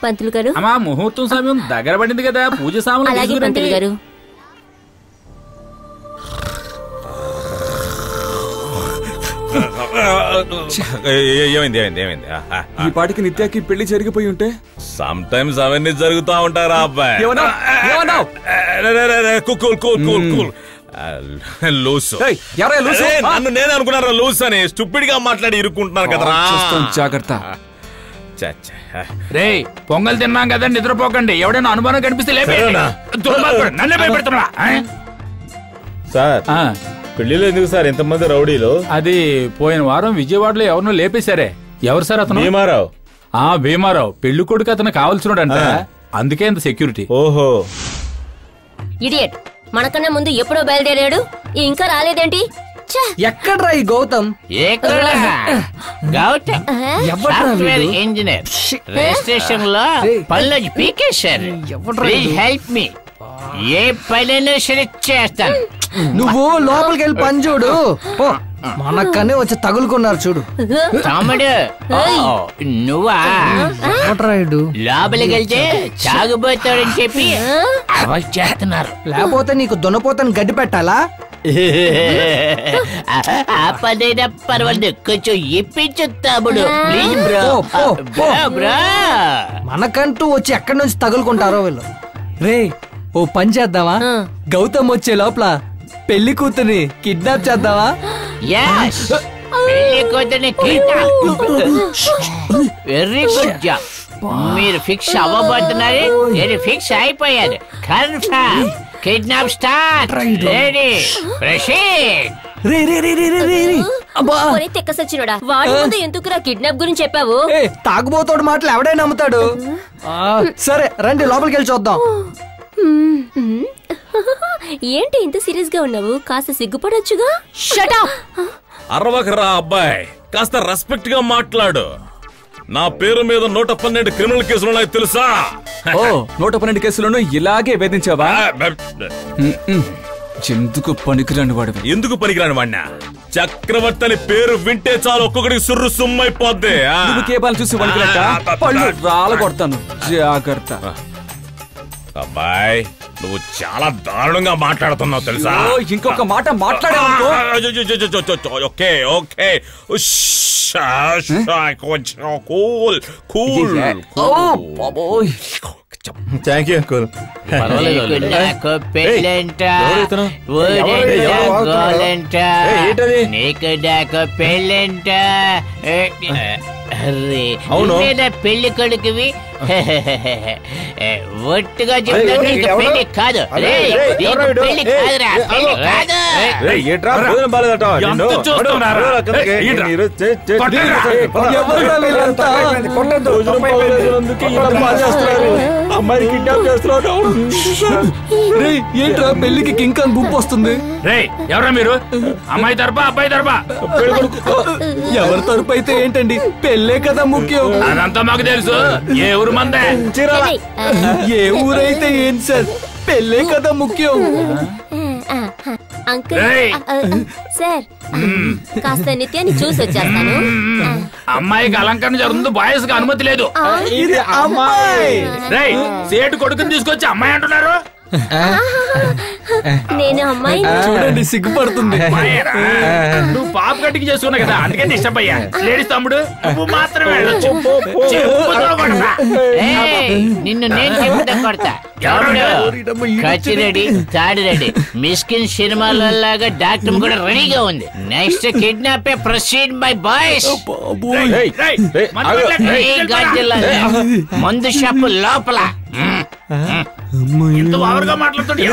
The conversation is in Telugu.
పంతులు గారు అమ్మా ముహూర్తం సమయం దగ్గర పడింది కదా, పూజ సామాన్లు అలాగే పంతులు గారు. ఏమైంది? ఈ పాటికి నిత్యాకి పెళ్లి జరిగిపోయి ఉంటే సమ్ టైమ్స్ అవన్నీ జరుగుతా ఉంటారా అబ్బాయి? నన్ను నేను అనుకున్నారా లూస్ అని? స్టూపిడ్ గా మాట్లాడి ఇరుక్కుంటున్నాను కదా. జాగ్రత్త. రే పొంగల్ తిన్నాం కదా, నిద్రపోకండి. ఎవడైనా అనుమానం కనిపిస్తే నన్నే భయపెడుతున్నా సార్. పెళ్లిలో ఎందుకు సార్ ఇంతమంది రౌడీలు? అది పోయిన వారం విజయవాడలో ఎవరినో లేపేశారే. ఎవరు సార్ అతను? భీమారావు. భీమారావు పెళ్లి కొడుకు అతను కావాల్సినోడంట, అందుకే ఇంత సెక్యూరిటీ. ఓహో. ఇడియట్, మనకన్నా ముందు ఎప్పుడో బయలుదేరాడు, ఇంకా రాలేదేంటి? ఎక్కడ్రా ఈ గౌతమ్? సాఫ్ట్వేర్ ఇంజనీర్ రిజిస్ట్రేషన్ లో పనులు పీకేశారు. Please help me. ఏ పనైనా సరే చేస్తాను. నువ్వు లోపలికి వెళ్ళి పని చూడు. మనకనే వచ్చి తగులుకున్నారు చూడు. తమ్ముడు నువ్వా? లోపలికి వెళ్తే తాగుబోతాడని చెప్పి అవాయిడ్ చేస్తున్నారు. లేకపోతే నీకు దున్నపోతని గడ్డి పెట్టాలా? ఆ పనైనా పర్వాలేదు, కొంచెం ఇప్పించు తమ్ముడు ప్లీజ్ బ్రో. మనకంటూ వచ్చి ఎక్కడి నుంచి తగులుకుంటారో వీళ్ళు. రే ఓ పని చేద్దామా? గౌతమ్ వచ్చే లోపల పెళ్లి కూతుర్ని కిడ్నాప్ చేద్దామా? పెళ్లి కూతుర్ని వెరీ గుడ్ జాబ్. మీరు ఫిక్స్ అవ్వబోతున్నారు. నేను ఫిక్స్ అయిపోయాను. Confirm. Kidnap start. Ready proceed. తెక్కసచ్చినోడా, వాడి ముందు ఎందుకురా కిడ్నాప్ గురించి చెప్పావు? తాగుబోతోడు మాటలు ఎవడై నమ్ముతాడు? సరే రండి లోపలికి వెళ్ళి చూద్దాం. ఏంటి ఇంత సీరియస్ గా ఉన్నావు? కాస్త సిగ్గుపడొచ్చుగా. Shut up. అరవకరా అబ్బాయి, కాస్త రెస్పెక్ట్ గా మాట్లాడు. నా పేరు మీద 112 క్రిమినల్ కేసులు ఉన్నాయి తెలుసా? 112 కేసులను ఇలాగే వేధించావా? ఎందుకు పనికిరాని వాడు? ఎందుకు పనికిరాని వాడినా? చక్రవర్తి అని పేరు వింటే చాలు ఒక్కొక్కడికి సుర్రు సుమ్మైపోద్ది. కేపాలు చూసి పళ్ళు రాలగొడతాను, జాగ్రత్త. అబ్బాయి నువ్వు చాలా దారుణంగా మాట్లాడుతున్నావు తెలుసా? ఇంకొక మాట మాట్లాడావు. Okay okay cool. Thank you uncle. నాకు పెళ్ళంట నీకు నాకు పెళ్ళంట. పెళ్లి కొడుకువి ఒట్టుగా చెప్తాను. పెళ్లి కాదు, పెళ్లి కాదురా, పెళ్లి కాదు. అమ్మాయి కిడ్నాప్ చేస్తున్నాడు. ఏంట్రా పెళ్లికి ఇంకా గుంపు వస్తుంది? ఎవరా మీరు? అమ్మాయి తరపా అబ్బాయి తరపా? ఎవరి తరపు అయితే ఏంటండి, పెళ్ళే కదా ముఖ్యం. అదంతా మాకు తెలుసు. ఏ ఊరు మందే? ఏ ఊరైతే ఏంటి సార్, పెళ్ళే కదా ముఖ్యం. అంకుల్ సార్, కాస్త నిత్యాన్ని చూసి వచ్చేస్తాను. అమ్మాయికి అలంకరణ జరుగుతుంది, బాయ్స్ కి అనుమతి లేదు. సేటు కొడుకుని తీసుకొచ్చి అమ్మాయి అంటున్నారు. నేను అమ్మాయి చూడండి సిగ్గుపడుతుంది. నువ్వు పాప గట్టికి చేసుకున్నావు కదా, అందుకే డిస్టర్బ్ అయ్యా. లేడీస్ తమ్ముడు నువ్వు మాత్రమే నిన్ను నేను చెప్తా కొడతా. కచ్చి రెడీ, తాడి రెడీ. మిస్కిన్ సినిమాలలాగా డాక్టర్ కూడా రెడీగా ఉంది. Next kidnap proceed by boys. మందు షాపు లోపల ఇంత ఓవర్గా మాట్లాడుతుంటే